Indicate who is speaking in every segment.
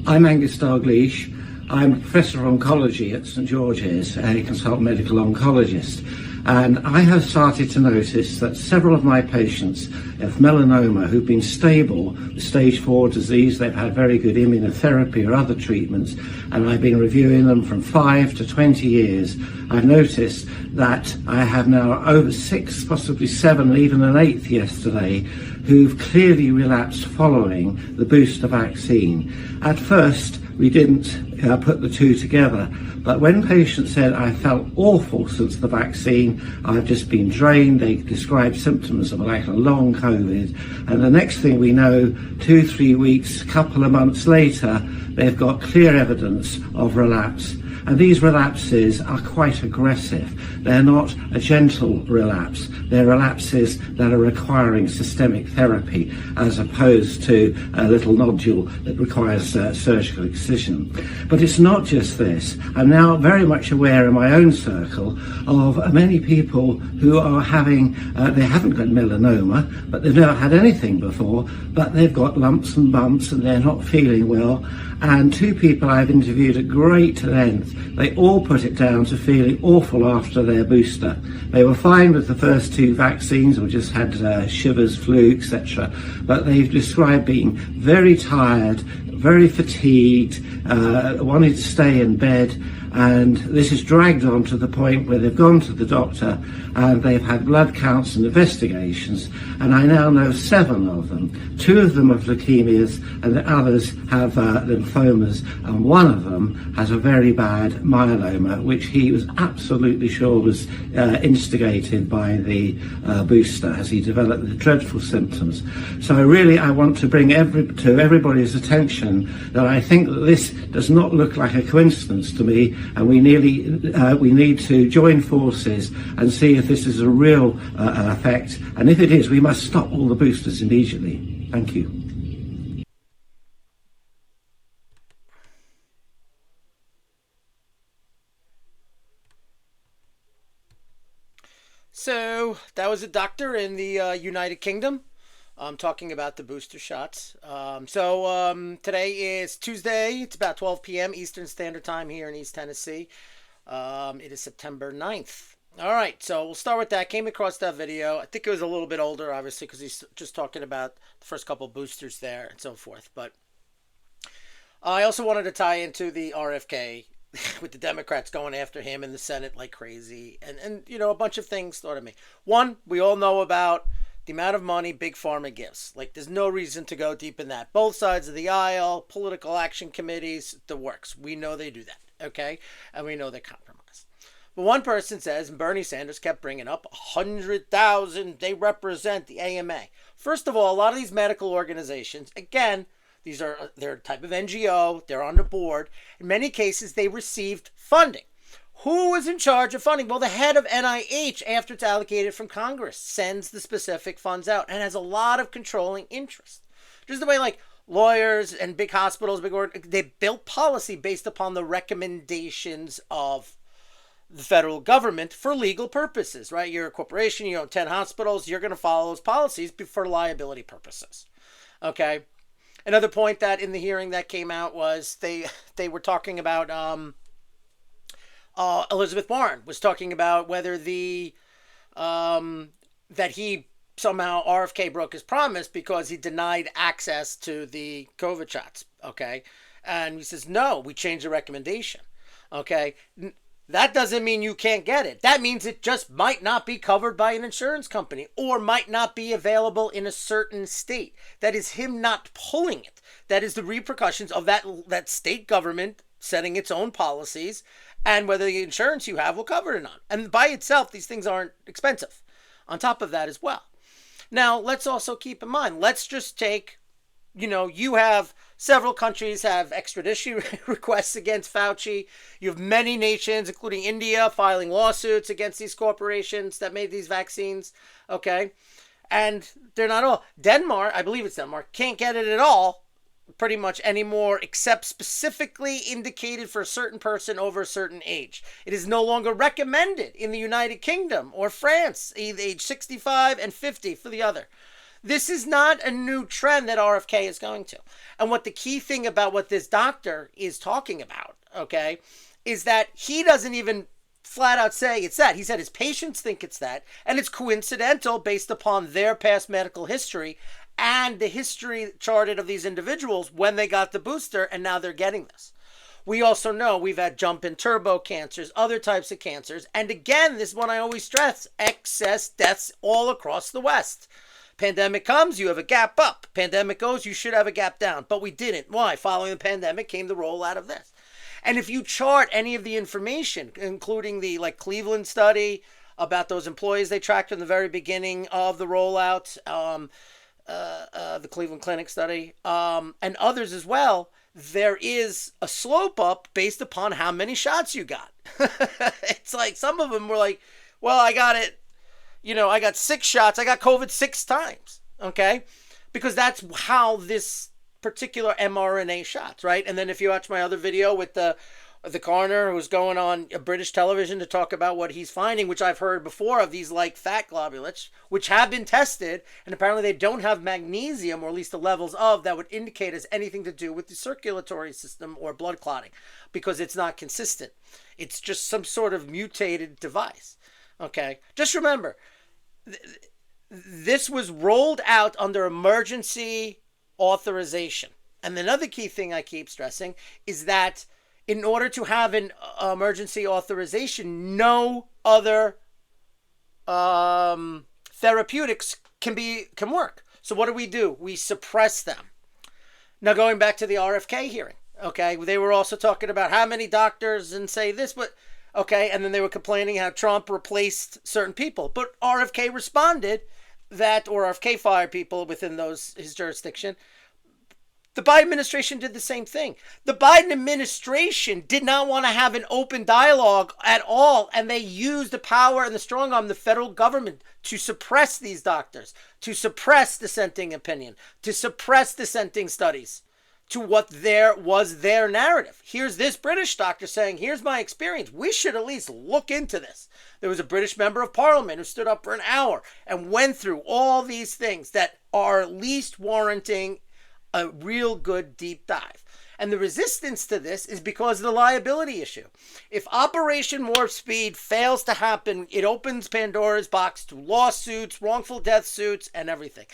Speaker 1: I'm Angus Dalgleish. I'm Professor of Oncology at St George's, a consultant medical oncologist. And I have started to notice that several of my patients have melanoma who've been stable with stage 4 disease. They've had very good immunotherapy or other treatments, and I've been reviewing them from 5 to 20 years. I've noticed that I have now over 6, possibly 7, even an 8th yesterday, who've clearly relapsed following the booster vaccine. At first, we didn't put the two together, but when patients said, I felt awful since the vaccine, I've just been drained, they described symptoms of like a long COVID, and the next thing we know, 2-3 weeks, couple of months later, they've got clear evidence of relapse. And these relapses are quite aggressive. They're not a gentle relapse. They're relapses that are requiring systemic therapy as opposed to a little nodule that requires surgical excision. But it's not just this. I'm now very much aware in my own circle of many people who are having, they haven't got melanoma, but they've never had anything before, but they've got lumps and bumps and they're not feeling well. And 2 people I've interviewed at great length, they all put it down to feeling awful after their booster. They were fine with the first 2 vaccines or just had shivers, flu, etc. But they've described being very tired, very fatigued, wanting to stay in bed. And this has dragged on to the point where they've gone to the doctor and they've had blood counts and investigations. And I now know 7 of them. 2 of them have leukemias and the others have lymphomas. And 1 of them has a very bad myeloma, which he was absolutely sure was instigated by the booster as he developed the dreadful symptoms. So really I want to bring to everybody's attention that I think that this does not look like a coincidence to me, and we need to join forces and see if this is a real effect, and if it is, we must stop all the boosters immediately. Thank you.
Speaker 2: So that was a doctor in the United Kingdom talking about the booster shots. Today is Tuesday. It's about 12 p.m. Eastern Standard Time here in East Tennessee. It is September 9th. All right, so we'll start with that. Came across that video. I think it was a little bit older, obviously, because he's just talking about the first couple boosters there and so forth. But I also wanted to tie into the RFK with the Democrats going after him in the Senate like crazy. And you know, a bunch of things thought of me. One, we all know about the amount of money Big Pharma gives. Like, there's no reason to go deep in that. Both sides of the aisle, political action committees, the works. We know they do that, okay? And we know they compromise. But one person says, and Bernie Sanders kept bringing up, 100,000, they represent the AMA. First of all, a lot of these medical organizations, again, they're a type of NGO, they're on the board. In many cases, they received funding. Who was in charge of funding? Well, the head of NIH, after it's allocated from Congress, sends the specific funds out and has a lot of controlling interest. Just the way like lawyers and big hospitals, they built policy based upon the recommendations of the federal government for legal purposes, right? You're a corporation, you own 10 hospitals, you're going to follow those policies for liability purposes, okay? Another point that in the hearing that came out was they were talking about Elizabeth Warren was talking about whether that he somehow RFK broke his promise because he denied access to the COVID shots. Okay. And he says, no, we changed the recommendation. Okay. That doesn't mean you can't get it. That means it just might not be covered by an insurance company or might not be available in a certain state. That is him not pulling it. That is the repercussions of that state government setting its own policies and whether the insurance you have will cover it or not. And by itself, these things aren't expensive on top of that as well. Now, let's also keep in mind, let's just take, you have several countries have extradition requests against Fauci. You have many nations, including India, filing lawsuits against these corporations that made these vaccines. Okay. And they're not all. Denmark, I believe it's Denmark, can't get it at all pretty much anymore, except specifically indicated for a certain person over a certain age. It is no longer recommended in the United Kingdom or France, either age 65 and 50 for the other. This is not a new trend that RFK is going to. And what the key thing about what this doctor is talking about, okay, is that he doesn't even flat out say it's that. He said his patients think it's that, and it's coincidental based upon their past medical history and the history charted of these individuals when they got the booster, and now they're getting this. We also know we've had jump and turbo cancers, other types of cancers, and again, this is one I always stress, excess deaths all across the West. Pandemic comes, you have a gap up. Pandemic goes, you should have a gap down. But we didn't. Why? Following the pandemic came the rollout of this. And if you chart any of the information, including the Cleveland study about those employees they tracked in the very beginning of the rollout, the Cleveland Clinic study, and others as well, there is a slope up based upon how many shots you got. It's like some of them were like, well, I got it. I got 6 shots. I got COVID 6 times. Okay. Because that's how this particular mRNA shots, right? And then if you watch my other video with the coroner who's going on a British television to talk about what he's finding, which I've heard before of these fat globulates, which have been tested, and apparently they don't have magnesium, or at least the levels of, that would indicate as anything to do with the circulatory system or blood clotting, because it's not consistent. It's just some sort of mutated device. Okay, just remember, this was rolled out under emergency authorization. And another key thing I keep stressing is that in order to have an emergency authorization, no other therapeutics can work. So what do? We suppress them. Now, going back to the RFK hearing, okay, they were also talking about how many doctors and say this, but okay, and then they were complaining how Trump replaced certain people. But RFK responded that, or RFK fired people within his jurisdiction. The Biden administration did the same thing. The Biden administration did not want to have an open dialogue at all, and they used the power and the strong arm of the federal government to suppress these doctors, to suppress dissenting opinion, to suppress dissenting studies to what was their narrative. Here's this British doctor saying, here's my experience. We should at least look into this. There was a British member of parliament who stood up for an hour and went through all these things that are at least warranting a real good deep dive. And the resistance to this is because of the liability issue. If Operation Warp Speed fails to happen, it opens Pandora's box to lawsuits, wrongful death suits, and everything.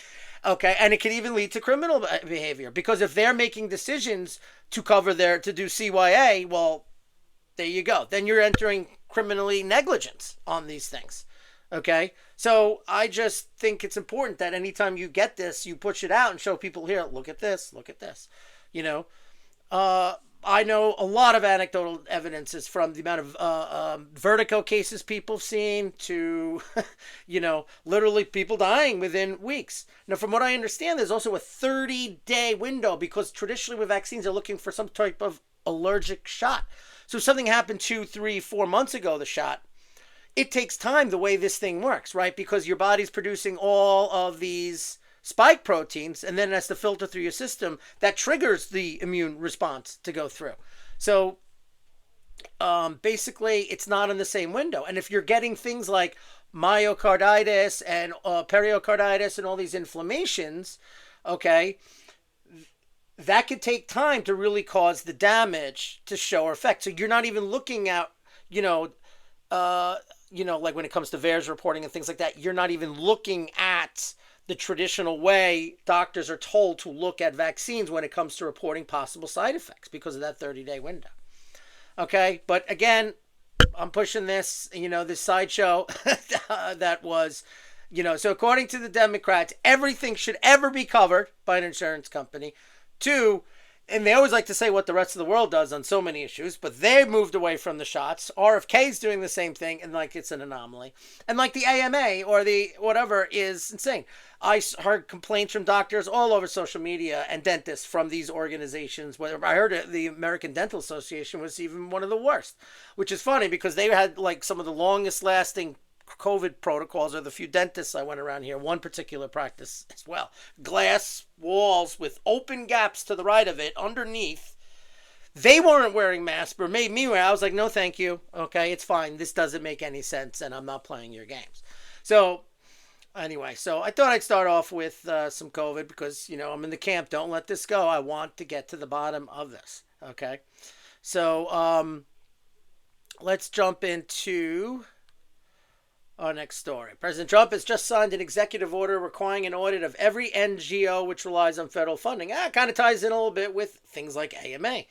Speaker 2: Okay, and it can even lead to criminal behavior, because if they're making decisions to do CYA, well, there you go. Then you're entering criminally negligence on these things. Okay, so I just think it's important that anytime you get this, you push it out and show people, here, look at this, look at this. I know a lot of anecdotal evidences, from the amount of vertigo cases people have seen to, literally people dying within weeks. Now, from what I understand, there's also a 30-day window, because traditionally with vaccines, they're looking for some type of allergic shot. So if something happened 2, 3, 4 months ago, the shot, it takes time the way this thing works, right? Because your body's producing all of these spike proteins, and then it has to filter through your system. That triggers the immune response to go through. So basically, it's not in the same window. And if you're getting things like myocarditis and pericarditis and all these inflammations, okay, that could take time to really cause the damage to show effect. So you're not even looking at, like when it comes to VAERS reporting and things like that, you're not even looking at the traditional way doctors are told to look at vaccines when it comes to reporting possible side effects, because of that 30-day window. Okay, but again, I'm pushing this, this sideshow that was, so according to the Democrats, everything should ever be covered by an insurance company. 2, and they always like to say what the rest of the world does on so many issues, but they moved away from the shots. RFK's doing the same thing, and it's an anomaly. And the AMA or the whatever is insane. I heard complaints from doctors all over social media and dentists from these organizations. I heard the American Dental Association was even one of the worst, which is funny because they had some of the longest lasting COVID protocols, or the few dentists I went around here, one particular practice as well. Glass walls with open gaps to the right of it underneath. They weren't wearing masks, but made me wear. I was like, no, thank you. Okay, it's fine. This doesn't make any sense, and I'm not playing your games. So Anyway, so I thought I'd start off with some COVID because, I'm in the camp. Don't let this go. I want to get to the bottom of this. Okay. So let's jump into our next story. President Trump has just signed an executive order requiring an audit of every NGO which relies on federal funding. It kind of ties in a little bit with things like AMA,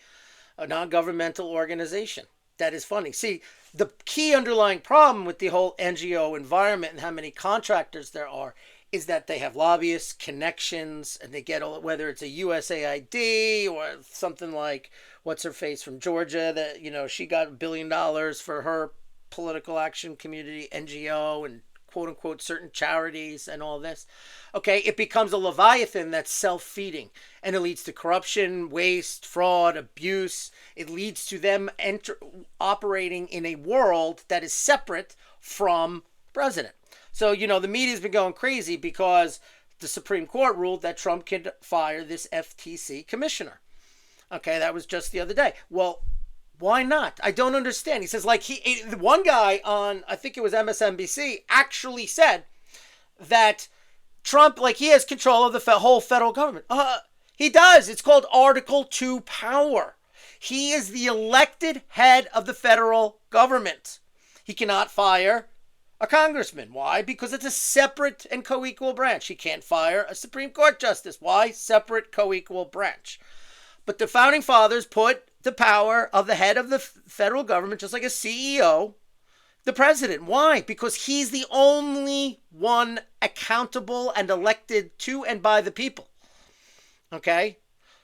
Speaker 2: a non-governmental organization. That is funny. See, the key underlying problem with the whole NGO environment and how many contractors there are is that they have lobbyists, connections, and they get, whether it's a USAID or something like what's her face from Georgia that, she got $1 billion for her political action community NGO and quote unquote certain charities and all this. Okay, it becomes a leviathan that's self-feeding, and it leads to corruption, waste, fraud, abuse. It leads to them operating in a world that is separate from the president. So, the media's been going crazy because the Supreme Court ruled that Trump can fire this FTC commissioner. Okay, that was just the other day. Well, why not? I don't understand. He says, one guy on, I think it was MSNBC, actually said that Trump, he has control of the whole federal government. He does. It's called Article 2 power. He is the elected head of the federal government. He cannot fire a congressman. Why? Because it's a separate and co-equal branch. He can't fire a Supreme Court justice. Why? Separate, co-equal branch. But the founding fathers put the power of the head of the federal government, just like a CEO, the president. Why? Because he's the only one accountable and elected to and by the people. Okay?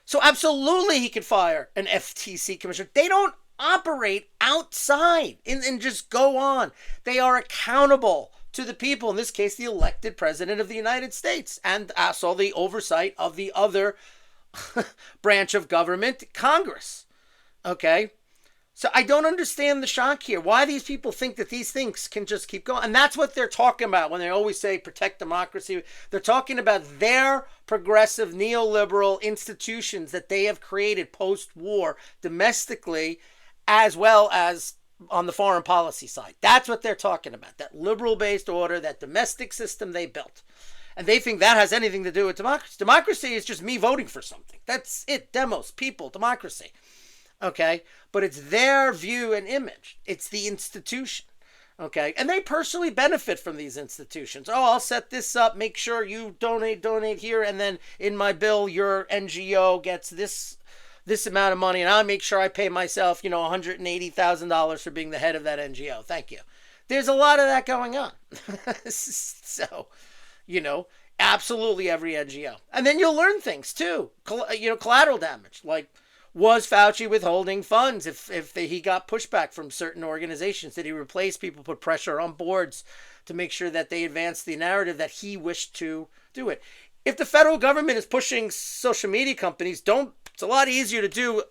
Speaker 2: So absolutely he could fire an FTC commissioner. They don't operate outside and just go on. They are accountable to the people, in this case, the elected president of the United States, and also the oversight of the other branch of government, Congress. Okay? So I don't understand the shock here. Why these people think that these things can just keep going. And that's what they're talking about when they always say protect democracy. They're talking about their progressive neoliberal institutions that they have created post-war domestically as well as on the foreign policy side. That's what they're talking about. That liberal-based order, that domestic system they built. And they think that has anything to do with democracy. Democracy is just me voting for something. That's it. Demos, people, democracy. Okay? But it's their view and image. It's the institution. Okay? And they personally benefit from these institutions. Oh, I'll set this up. Make sure you donate here. And then in my bill, your NGO gets this amount of money. And I'll make sure I pay myself, $180,000 for being the head of that NGO. Thank you. There's a lot of that going on. So, absolutely every NGO. And then you'll learn things too. Collateral damage. Like, was Fauci withholding funds if he got pushback from certain organizations? Did he replace people, put pressure on boards to make sure that they advanced the narrative that he wished to do it? If the federal government is pushing social media companies, it's a lot easier to do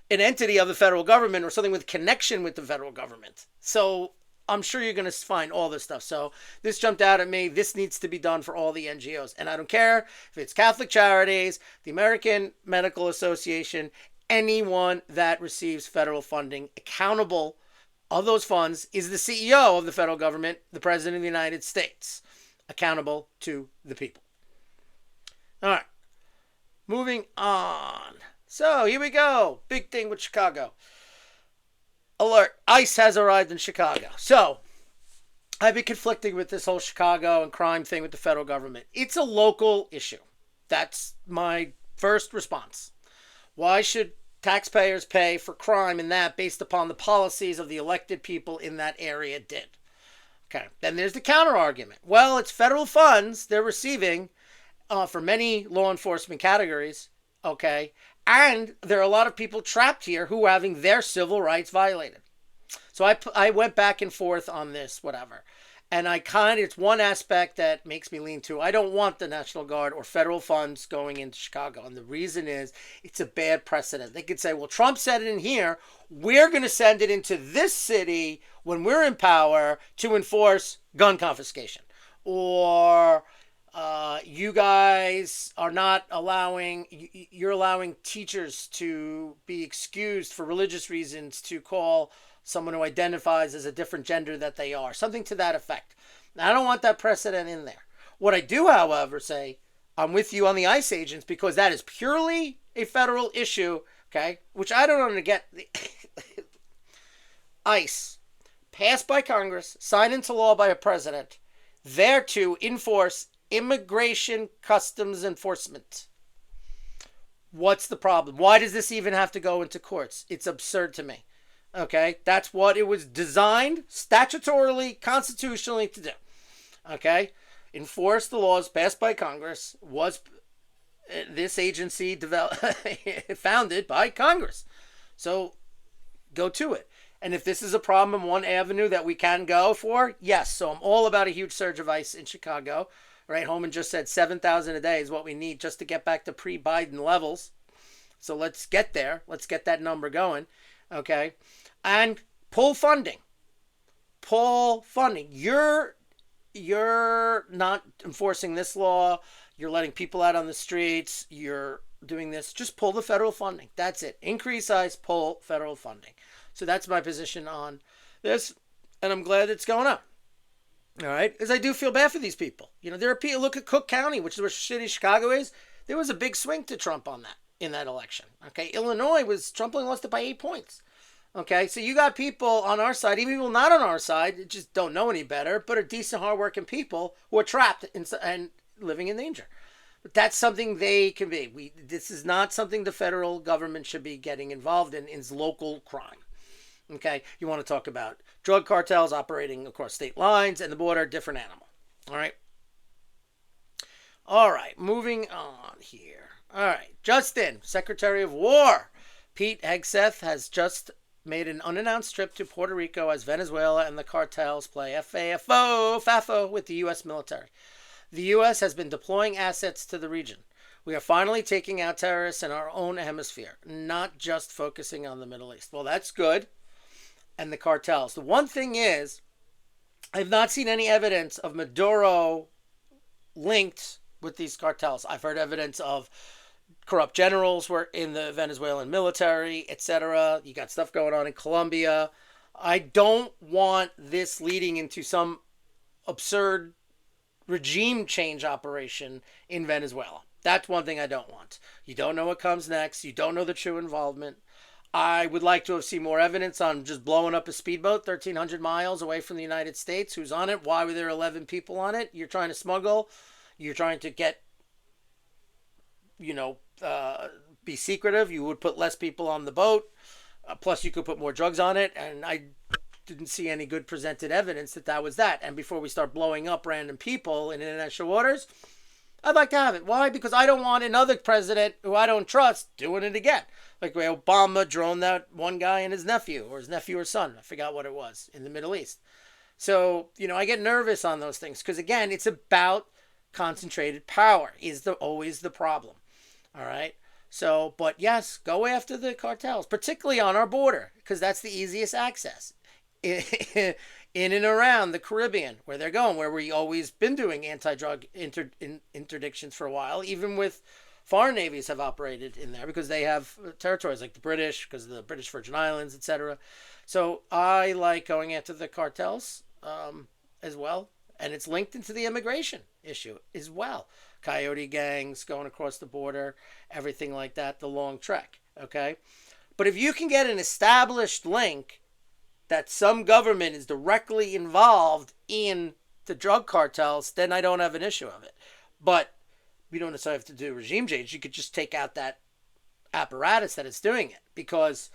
Speaker 2: an entity of the federal government or something with connection with the federal government. So I'm sure you're going to find all this stuff. So this jumped out at me. This needs to be done for all the NGOs. And I don't care if it's Catholic Charities, the American Medical Association, anyone that receives federal funding, accountable of those funds is the CEO of the federal government, the President of the United States, accountable to the people. All right. Moving on. So here we go. Big thing with Chicago. Alert. ICE has arrived in Chicago. So I've been conflicting with this whole Chicago and crime thing with the federal government. It's a local issue. That's my first response. Why should taxpayers pay for crime in that based upon the policies of the elected people in that area did? Okay. Then there's the counter argument. Well, it's federal funds they're receiving for many law enforcement categories. Okay. And there are a lot of people trapped here who are having their civil rights violated. So I went back and forth on this, whatever. And it's one aspect that makes me lean to, I don't want the National Guard or federal funds going into Chicago. And the reason is it's a bad precedent. They could say, well, Trump said it in here. We're going to send it into this city when we're in power to enforce gun confiscation. Or you guys are not you're allowing teachers to be excused for religious reasons to call someone who identifies as a different gender that they are. Something to that effect. I don't want that precedent in there. What I do, however, say, I'm with you on the ICE agents because that is purely a federal issue, okay? Which I don't want to get. ICE, passed by Congress, signed into law by a president, there to enforce immigration customs enforcement. What's the problem? Why does this even have to go into courts? It's absurd to me. Okay? That's what it was designed statutorily, constitutionally to do. Okay? Enforce the laws passed by Congress. Was this agency founded by Congress? So go to it. And if this is a problem in one avenue that we can go for, yes. So I'm all about a huge surge of ICE in Chicago. Right? Holman just said 7,000 a day is what we need just to get back to pre-Biden levels. So let's get there. Let's get that number going. Okay? And pull funding. Pull funding. You're not enforcing this law. You're letting people out on the streets. You're doing this. Just pull the federal funding. That's it. Increase ICE, pull federal funding. So that's my position on this. And I'm glad it's going up. All right? Because I do feel bad for these people. You know, there are people, look at Cook County, which is where city Chicago is. There was a big swing to Trump on that, in that election. Okay? Illinois Trump only lost it by 8 points. Okay? So you got people on our side, even people not on our side, just don't know any better, but are decent, hardworking people who are trapped and living in danger. But that's something they can be. This is not something the federal government should be getting involved in. It's local crime. Okay, you want to talk about drug cartels operating across state lines and the border, different animal. All right, moving on here. All right, Justin, Secretary of War. Pete Hegseth has just made an unannounced trip to Puerto Rico as Venezuela and the cartels play FAFO with the U.S. military. The U.S. has been deploying assets to the region. We are finally taking out terrorists in our own hemisphere, not just focusing on the Middle East. Well, that's good. And the cartels. The one thing is, I've not seen any evidence of Maduro linked with these cartels. I've heard evidence of corrupt generals were in the Venezuelan military, etc. You got stuff going on in Colombia. I don't want this leading into some absurd regime change operation in Venezuela. That's one thing I don't want. You don't know what comes next. You don't know the true involvement. I would like to have seen more evidence on just blowing up a speedboat 1,300 miles away from the United States. Who's on it? Why were there 11 people on it? You're trying to smuggle. You're trying to get, be secretive. You would put less people on the boat. Plus, you could put more drugs on it. And I didn't see any good presented evidence that was that. And before we start blowing up random people in international waters, I'd like to have it. Why? Because I don't want another president who I don't trust doing it again. Like the way Obama droned that one guy and his nephew or son. I forgot what it was in the Middle East. So, I get nervous on those things because, again, it's about concentrated power is always the problem. All right. So, but yes, go after the cartels, particularly on our border, because that's the easiest access. In and around the Caribbean, where they're going, where we always been doing anti-drug interdictions for a while, even with foreign navies have operated in there because they have territories like the British, because of the British Virgin Islands, etc. So I like going after the cartels as well, and it's linked into the immigration issue as well. Coyote gangs going across the border, everything like that, the long trek, okay? But if you can get an established link that some government is directly involved in the drug cartels, then I don't have an issue of it. But we don't necessarily have to do regime change. You could just take out that apparatus that is doing it, because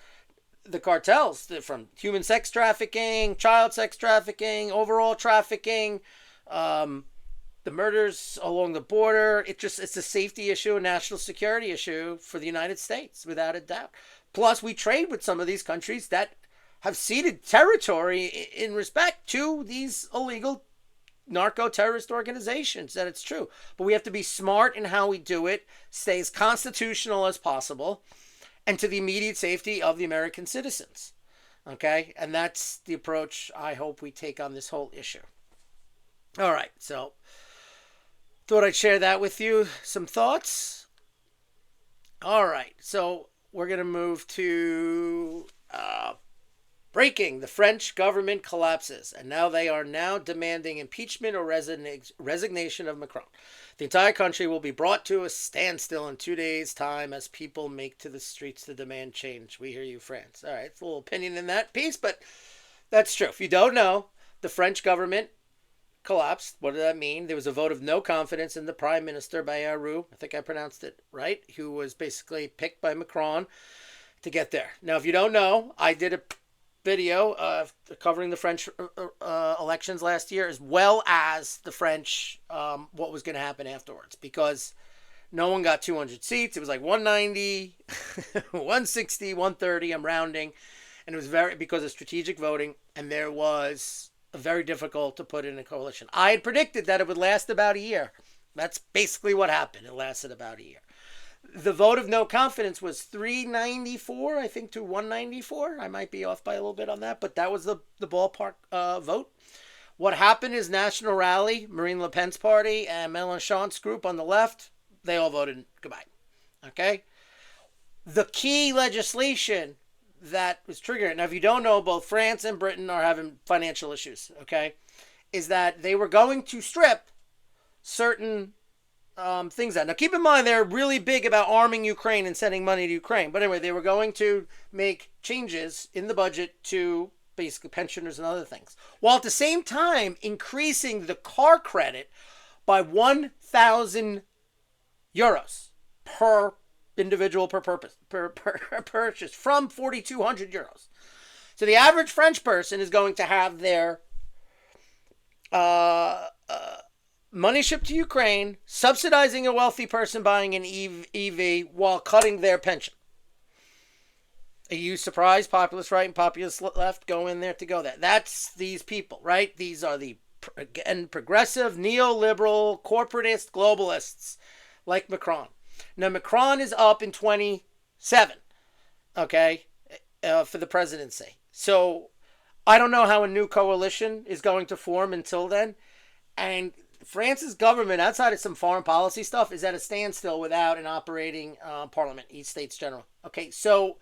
Speaker 2: the cartels, from human sex trafficking, child sex trafficking, overall trafficking, the murders along the border, it's a safety issue, a national security issue for the United States, without a doubt. Plus, we trade with some of these countries that have ceded territory in respect to these illegal narco-terrorist organizations. That it's true. But we have to be smart in how we do it, stay as constitutional as possible, and to the immediate safety of the American citizens. Okay? And that's the approach I hope we take on this whole issue. All right. So, thought I'd share that with you. Some thoughts? All right. So, we're going to move to Breaking, the French government collapses, and now they are now demanding impeachment or resignation of Macron. The entire country will be brought to a standstill in 2 days' time as people make to the streets to demand change. We hear you, France. All right, it's a little opinion in that piece, but that's true. If you don't know, the French government collapsed. What did that mean? There was a vote of no confidence in the Prime Minister, Bayrou, I think I pronounced it right, who was basically picked by Macron to get there. Now, if you don't know, I did a video covering the French elections last year, as well as the French, what was going to happen afterwards, because no one got 200 seats. It was like 190, 160, 130, I'm rounding. And it was because of strategic voting, and there was very difficult to put in a coalition. I had predicted that it would last about a year. That's basically what happened. It lasted about a year. The vote of no confidence was 394, I think, to 194. I might be off by a little bit on that, but that was the ballpark vote. What happened is National Rally, Marine Le Pen's party, and Mélenchon's group on the left, they all voted goodbye. Okay? The key legislation that was triggering, now if you don't know, both France and Britain are having financial issues, okay, is that they were going to strip certain things out. Now, keep in mind, they're really big about arming Ukraine and sending money to Ukraine. But anyway, they were going to make changes in the budget to basically pensioners and other things, while at the same time increasing the car credit by 1,000 euros per individual per purchase from 4,200 euros. So the average French person is going to have their money shipped to Ukraine, subsidizing a wealthy person buying an EV while cutting their pension. Are you surprised? Populist right and populist left go in there to go there. That's these people, right? These are the, again, progressive, neoliberal, corporatist, globalists like Macron. Now, Macron is up in 27, okay, for the presidency. So I don't know how a new coalition is going to form until then. And France's government, outside of some foreign policy stuff, is at a standstill without an operating parliament, each states general. Okay, so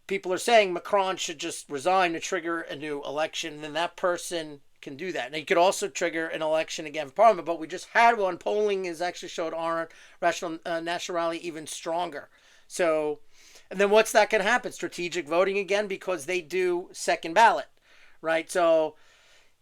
Speaker 2: people are saying Macron should just resign to trigger a new election, and then that person can do that. Now, you could also trigger an election again for parliament, but we just had one. Polling has actually showed our National Rally even stronger. So, and then what's that going to happen? Strategic voting again, because they do second ballot, right? So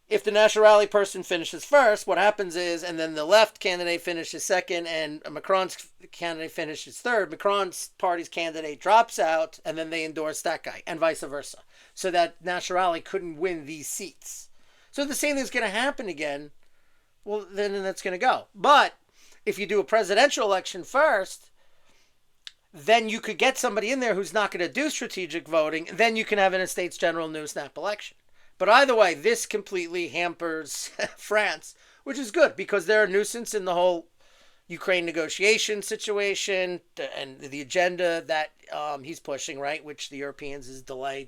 Speaker 2: if the National Rally person finishes first, what happens is, and then the left candidate finishes second, and Macron's candidate finishes third, Macron's party's candidate drops out, and then they endorse that guy, and vice versa. So that National Rally couldn't win these seats. So the same thing's going to happen again. Well, then that's going to go. But if you do a presidential election first, then you could get somebody in there who's not going to do strategic voting. Then you can have in a states general new snap election. But either way, this completely hampers France, which is good because they're a nuisance in the whole Ukraine negotiation situation and the agenda that he's pushing, right? Which the Europeans is delay.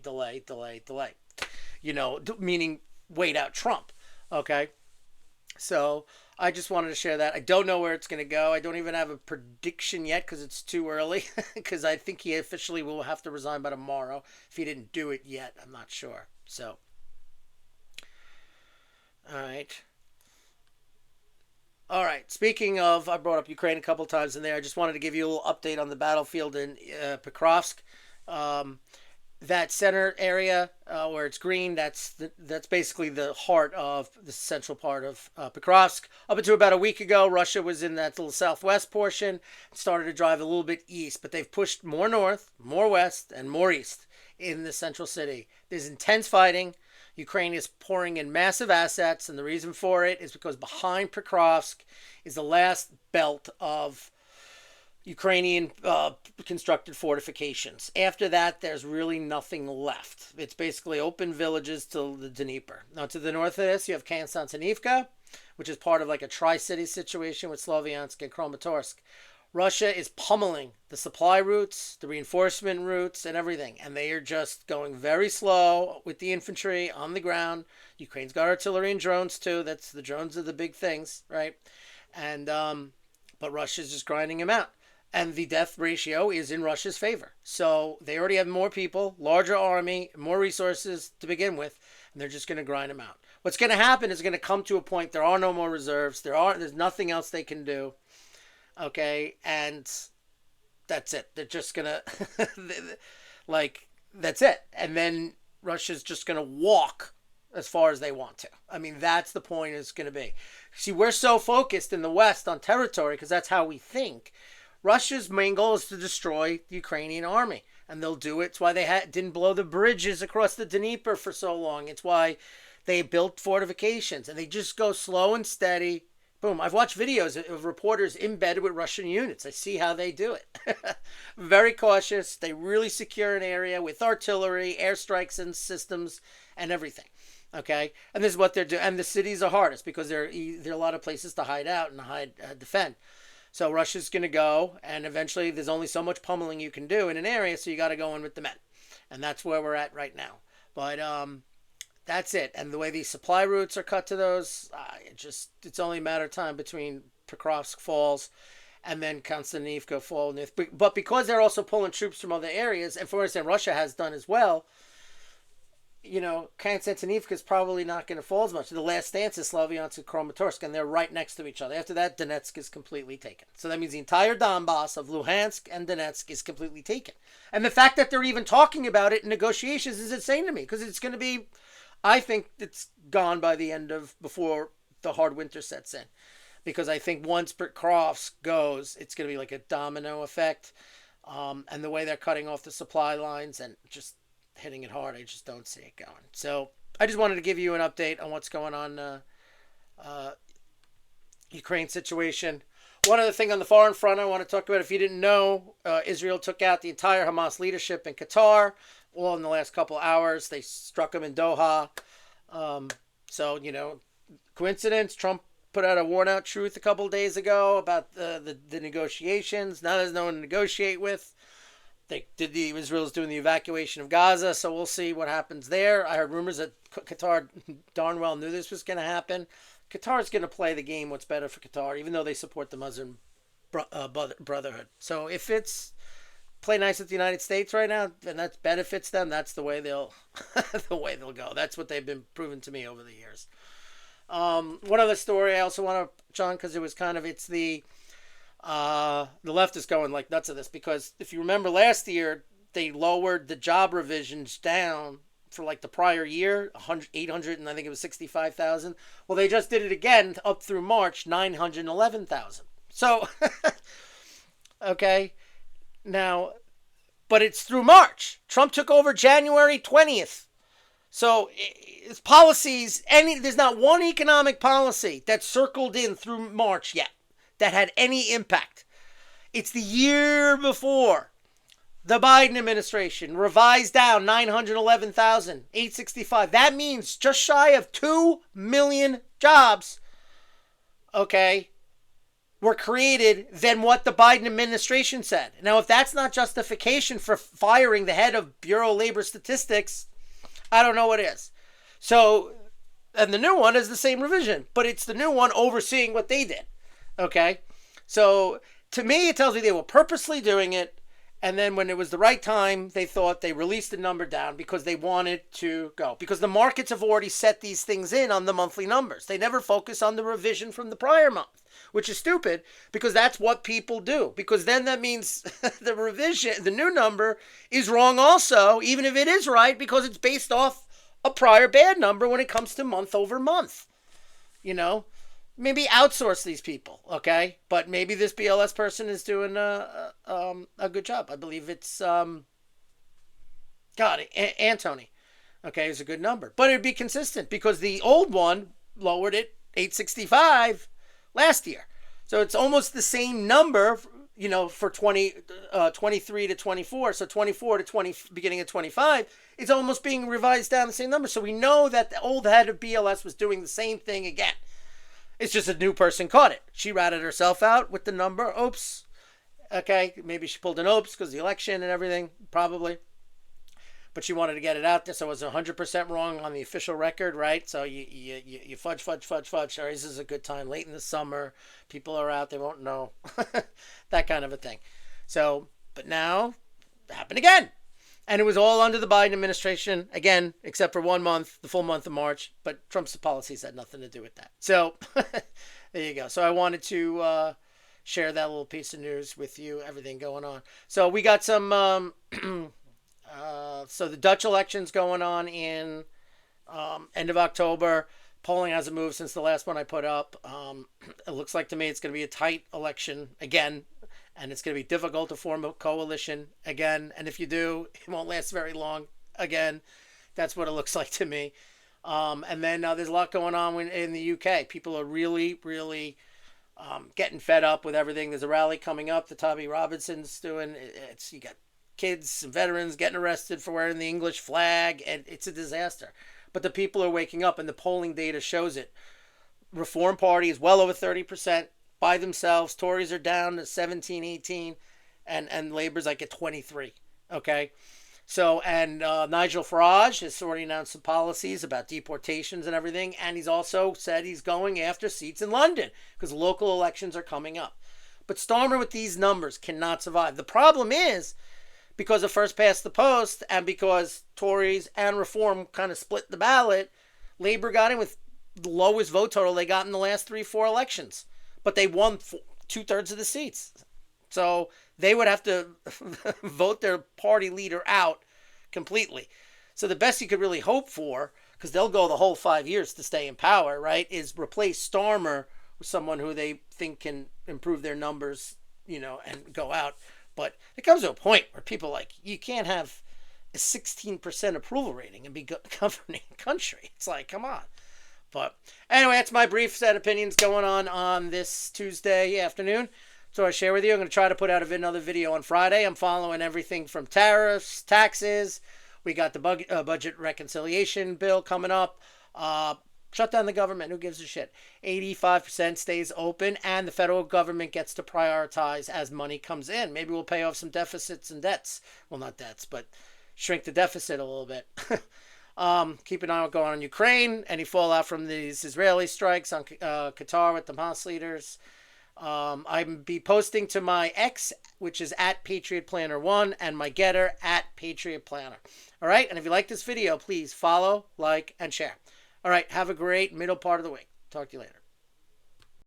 Speaker 2: You know, meaning wait out Trump. Okay. So I just wanted to share that. I don't know where it's going to go. I don't even have a prediction yet because it's too early. Because I think he officially will have to resign by tomorrow. If he didn't do it yet, I'm not sure. So, all right. Speaking of, I brought up Ukraine a couple times in there. I just wanted to give you a little update on the battlefield in Pokrovsk. That center area where it's green, that's basically the heart of the central part of Pokrovsk. Up until about a week ago, Russia was in that little southwest portion, started to drive a little bit east, but they've pushed more north, more west, and more east in the central city. There's intense fighting. Ukraine is pouring in massive assets, and the reason for it is because behind Pokrovsk is the last belt of Ukrainian constructed fortifications. After that, there's really nothing left. It's basically open villages to the Dnieper. Now, to the north of this, you have Konstantinivka, which is part of like a tri-city situation with Sloviansk and Kramatorsk. Russia is pummeling the supply routes, the reinforcement routes, and everything. And they are just going very slow with the infantry on the ground. Ukraine's got artillery and drones, too. That's the drones are the big things, right? And but Russia's just grinding them out. And the death ratio is in Russia's favor. So they already have more people, larger army, more resources to begin with, and they're just going to grind them out. What's going to happen is going to come to a point there are no more reserves. There's nothing else they can do. Okay, and that's it. They're just going to like that's it. And then Russia's just going to walk as far as they want to. I mean, that's the point it's going to be. See, we're so focused in the West on territory because that's how we think. Russia's main goal is to destroy the Ukrainian army, and they'll do it. It's why they didn't blow the bridges across the Dnieper for so long. It's why they built fortifications, and they just go slow and steady. Boom. I've watched videos of reporters embedded with Russian units. I see how they do it. Very cautious. They really secure an area with artillery, airstrikes and systems, and everything. Okay? And this is what they're doing. And the cities are hardest because there are a lot of places to hide out and defend. So Russia's going to go, and eventually there's only so much pummeling you can do in an area, so you got to go in with the men. And that's where we're at right now. But that's it. And the way these supply routes are cut to those, it's only a matter of time between Pokrovsk falls and then Konstantinivka fall. But because they're also pulling troops from other areas, and for instance, Russia has done as well, you know, Konstantinivka is probably not going to fall as much. The last stance is Slavyansk and Kramatorsk, and they're right next to each other. After that, Donetsk is completely taken. So that means the entire Donbass of Luhansk and Donetsk is completely taken. And the fact that they're even talking about it in negotiations is insane to me, because it's going to be, I think it's gone by the end of, before the hard winter sets in. Because I think once Pokrovsk goes, it's going to be like a domino effect. And the way they're cutting off the supply lines and just hitting it hard, I just don't see it going. So I just wanted to give you an update on what's going on Ukraine situation. One other thing on the foreign front I want to talk about, if you didn't know, Israel took out the entire Hamas leadership in Qatar all in the last couple hours. They struck them in Doha. So, you know, coincidence? Trump put out a worn out truth a couple days ago about the negotiations. Now there's no one to negotiate with. Israel's doing the evacuation of Gaza, so we'll see what happens there. I heard rumors that Qatar darn well knew this was going to happen. Qatar's going to play the game what's better for Qatar, even though they support the Muslim Brotherhood. So if it's play nice with the United States right now, and that benefits them, that's the way they'll go. That's what they've been proven to me over the years. One other story I also want to, John, because it was kind of, it's the left is going like nuts at this, because if you remember last year, they lowered the job revisions down for like the prior year, 800 and I think it was 65,000. Well, they just did it again up through March, 911,000. So, okay, now, but it's through March. Trump took over January 20th. So his policies, there's not one economic policy that's circled in through March yet that had any impact. It's the year before the Biden administration revised down 911,865. That means just shy of 2 million jobs, okay, were created than what the Biden administration said. Now, if that's not justification for firing the head of Bureau of Labor Statistics, I don't know what is. So, and the new one is the same revision, but it's the new one overseeing what they did. Okay, so to me, it tells me they were purposely doing it, and then when it was the right time, they thought they released the number down because they wanted to go. Because the markets have already set these things in on the monthly numbers. They never focus on the revision from the prior month, which is stupid because that's what people do. Because then that means the revision, the new number, is wrong also, even if it is right, because it's based off a prior bad number when it comes to month over month, you know. Maybe outsource these people, okay? But maybe this BLS person is doing a good job. I believe it's Anthony. Okay, it's a good number, but it'd be consistent because the old one lowered it 865 last year, so it's almost the same number, you know, for 23 to 24. So 24 to 20, beginning of 25, it's almost being revised down the same number. So we know that the old head of BLS was doing the same thing again. It's just a new person caught it. She ratted herself out with the number. Oops. Okay, maybe she pulled an oops because of the election and everything, probably. But she wanted to get it out there, so it was 100% wrong on the official record, right? So you fudge. All right, this is a good time, late in the summer. People are out, they won't know. That kind of a thing. So, but now it happened again. And it was all under the Biden administration, again, except for 1 month, the full month of March. But Trump's policies had nothing to do with that. So there you go. So I wanted to share that little piece of news with you, everything going on. So we got some, so the Dutch election's going on in end of October. Polling hasn't moved since the last one I put up. It looks like to me it's going to be a tight election again. And it's going to be difficult to form a coalition again. And if you do, it won't last very long again. That's what it looks like to me. And then there's a lot going on in the UK. People are really, really getting fed up with everything. There's a rally coming up that Tommy Robinson's doing. You got kids and veterans getting arrested for wearing the English flag. And it's a disaster. But the people are waking up, and the polling data shows it. Reform Party is well over 30%. By themselves. Tories are down to 17, 18, and Labor's like at 23. Okay, so and Nigel Farage has already announced some policies about deportations and everything, and he's also said he's going after seats in London because local elections are coming up. But Starmer with these numbers cannot survive. The problem is because of first past the post and because Tories and Reform kind of split the ballot, Labor got in with the lowest vote total they got in the last 3-4 elections. But they won 2/3 of the seats. So they would have to vote their party leader out completely. So the best you could really hope for, because they'll go the whole 5 years to stay in power, right, is replace Starmer with someone who they think can improve their numbers, and go out. But it comes to a point where people are like, you can't have a 16% approval rating and be governing a country. It's like, come on. But anyway, that's my brief set of opinions going on this Tuesday afternoon. So I share with you. I'm going to try to put out another video on Friday. I'm following everything from tariffs, taxes. We got the budget reconciliation bill coming up. Shut down the government. Who gives a shit? 85% stays open, and the federal government gets to prioritize as money comes in. Maybe we'll pay off some deficits and debts. Well, not debts, but shrink the deficit a little bit. Keep an eye on what's going on in Ukraine. Any fallout from these Israeli strikes on Qatar with the Hamas leaders. I'll be posting to my X, which is at Patriot Planner 1, and my Getter at Patriot Planner. All right. And if you like this video, please follow, like, and share. All right. Have a great middle part of the week. Talk to you later.